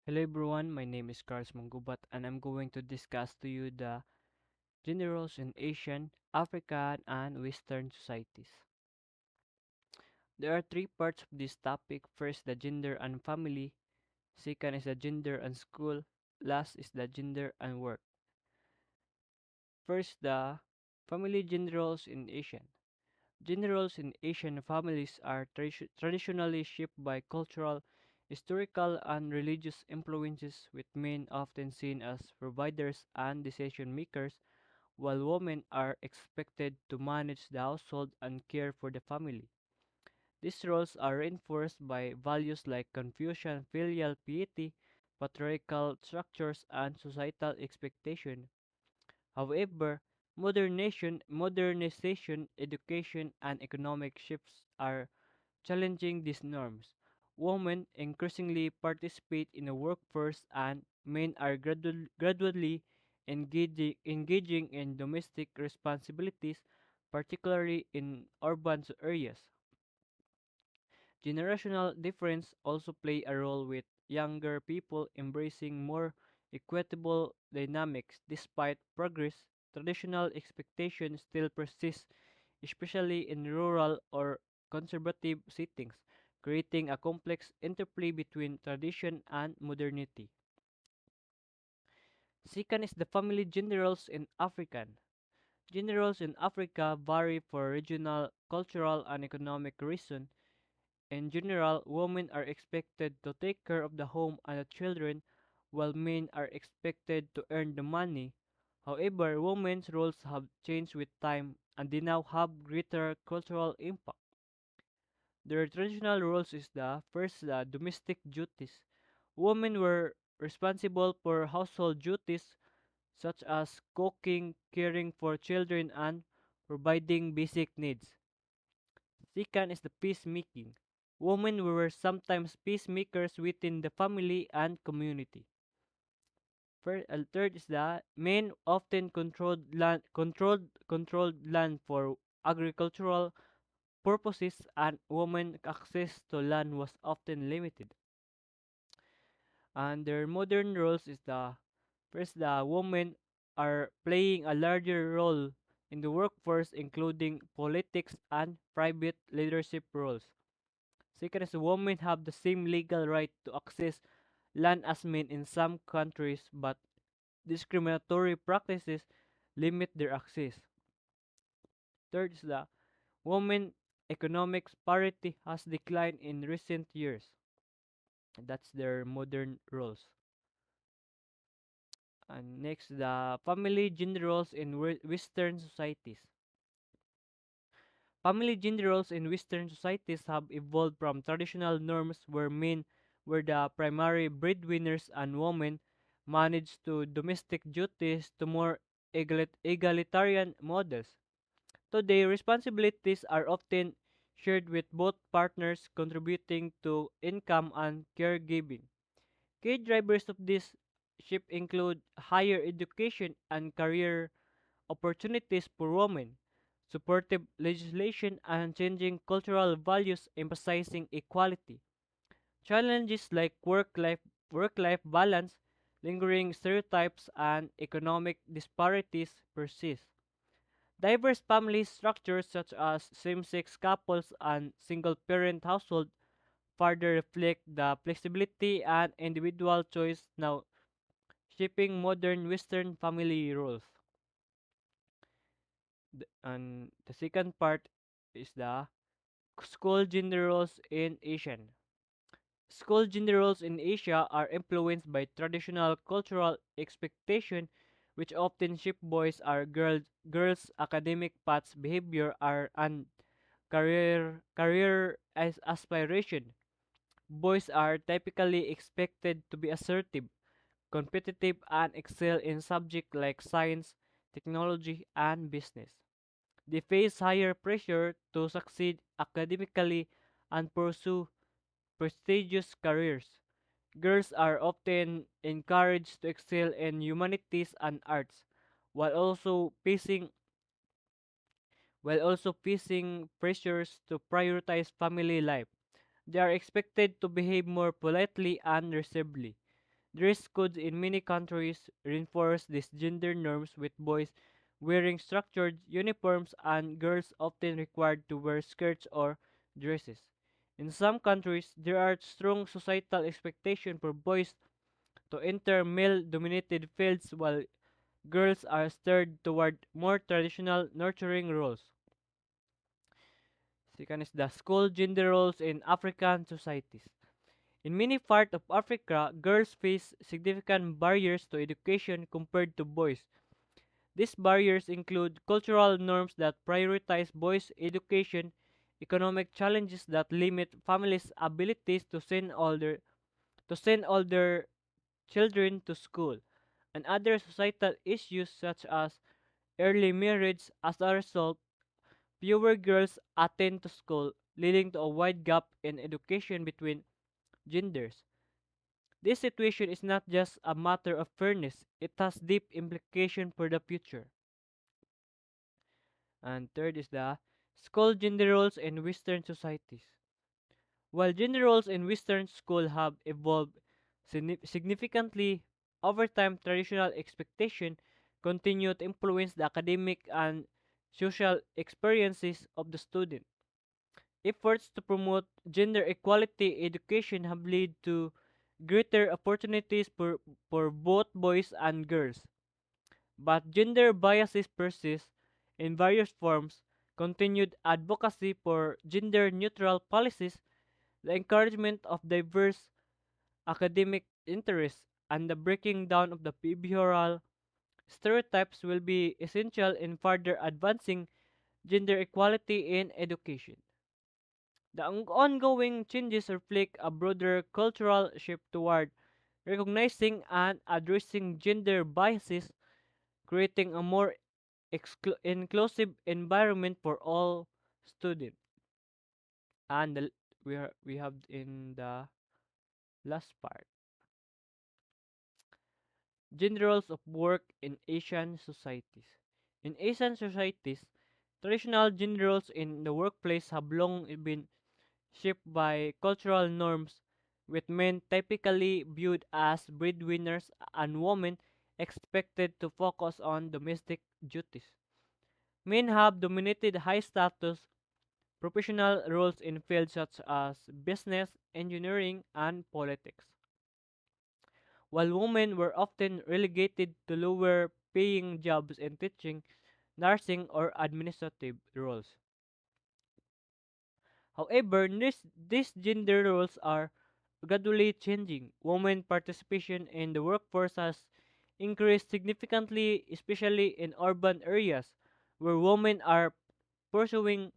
Hello everyone, my name is Carlos Manggubat and I'm going to discuss to you the gender roles in Asian, African, and Western societies. There are three parts of this topic. First, the gender and family. Second is the gender and school. Last is the gender and work. First, the family gender roles in Asian. Gender roles in Asian families are traditionally shaped by cultural, historical, and religious influences, with men often seen as providers and decision makers, while women are expected to manage the household and care for the family. These roles are reinforced by values like Confucian filial piety, patriarchal structures, and societal expectation. However, modernization, education, and economic shifts are challenging these norms. Women increasingly participate in the workforce and men are gradually engaging in domestic responsibilities, particularly in urban areas. Generational difference also play a role with younger people embracing more equitable dynamics despite progress. Traditional expectations still persist, especially in rural or conservative settings, creating a complex interplay between tradition and modernity. Second is the family gender roles in African. Gender roles in Africa vary for regional, cultural, and economic reasons. In general, women are expected to take care of the home and the children, while men are expected to earn the money. However, women's roles have changed with time and they now have greater cultural impact. Their traditional roles is the domestic duties. Women were responsible for household duties such as cooking, caring for children, and providing basic needs. Second is the peacemaking. Women were sometimes peacemakers within the family and community. Third is that men often controlled land for agricultural purposes, and women access to land was often limited. And their modern roles is the women are playing a larger role in the workforce, including politics and private leadership roles. Second is women have the same legal right to access land as men in some countries, but discriminatory practices limit their access. Third is the women economics parity has declined in recent years. That's their modern roles. And next, the family gender roles in Western societies. Family gender roles in Western societies have evolved from traditional norms where men were the primary breadwinners and women managed to domestic duties to more egalitarian models. Today, responsibilities are often shared with both partners contributing to income and caregiving. Key drivers of this shift include higher education and career opportunities for women, supportive legislation, and changing cultural values emphasizing equality. Challenges like work-life balance, lingering stereotypes, and economic disparities persist. Diverse family structures such as same-sex couples and single-parent household further reflect the flexibility and individual choice now shaping modern Western family roles. And the second part is the school gender roles in Asian. School gender roles in Asia are influenced by traditional cultural expectation which often shape boys or girls academic paths behavior are and career as aspiration. Boys are typically expected to be assertive, competitive, and excel in subjects like science, technology, and business. They face higher pressure to succeed academically and pursue prestigious careers. Girls are often encouraged to excel in humanities and arts, while also facing pressures to prioritize family life. They are expected to behave more politely and reservedly. Dress codes in many countries reinforce these gender norms, with boys wearing structured uniforms and girls often required to wear skirts or dresses. In some countries, there are strong societal expectations for boys to enter male-dominated fields while girls are steered toward more traditional nurturing roles. Second is the school gender roles in African societies. In many parts of Africa, girls face significant barriers to education compared to boys. These barriers include cultural norms that prioritize boys' education, economic challenges that limit families' abilities to send all their children to school, and other societal issues such as early marriage. As a result, fewer girls attend to school, leading to a wide gap in education between genders. This situation is not just a matter of fairness, it has deep implications for the future. And third is the school gender roles in Western societies. While gender roles in Western school have evolved significantly over time, traditional expectation continue to influence the academic and social experiences of the student. Efforts to promote gender equality education have led to greater opportunities for both boys and girls. But gender biases persist in various forms. Continued advocacy for gender neutral policies, the encouragement of diverse academic interests, and the breaking down of the behavioral stereotypes will be essential in further advancing gender equality in education. The ongoing changes reflect a broader cultural shift toward recognizing and addressing gender biases, creating a more inclusive environment for all students. And we have in the last part, gender roles of work in Asian societies. In Asian societies, traditional gender roles in the workplace have long been shaped by cultural norms, with men typically viewed as breadwinners and women expected to focus on domestic duties. Men have dominated high status professional roles in fields such as business, engineering, and politics, while women were often relegated to lower paying jobs in teaching, nursing, or administrative roles. However, these gender roles are gradually changing. Women participation in the workforce has increased significantly, especially in urban areas where women are pursuing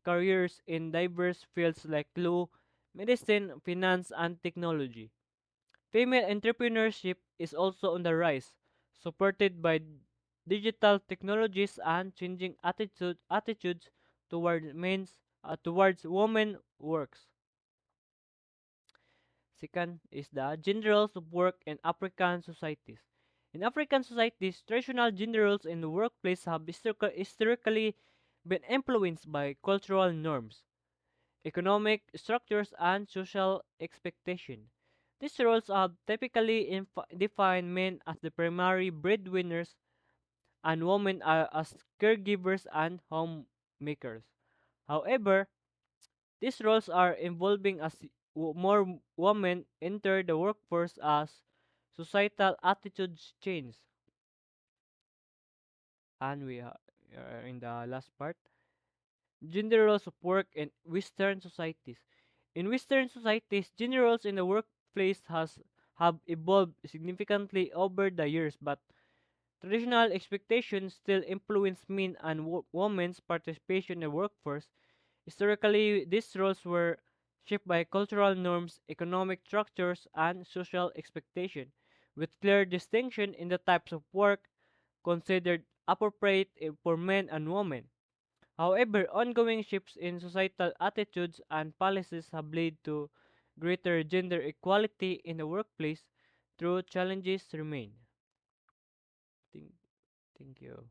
careers in diverse fields like law, medicine, finance, and technology. Female entrepreneurship is also on the rise, supported by digital technologies and changing attitudes towards women works. Second is the gender roles of work in African societies. In African societies, traditional gender roles in the workplace have historically been influenced by cultural norms, economic structures, and social expectation. These roles have typically defined men as the primary breadwinners and women as caregivers and homemakers. However, these roles are evolving as more women enter the workforce as societal attitudes change. And are in the last part, gender roles of work in Western societies. In Western societies, gender roles in the workplace have evolved significantly over the years, but traditional expectations still influence men and women's participation in the workforce. Historically, these roles were shaped by cultural norms, economic structures, and social expectation, with clear distinction in the types of work considered appropriate for men and women. However, ongoing shifts in societal attitudes and policies have led to greater gender equality in the workplace, though challenges remain. Thank, thank you.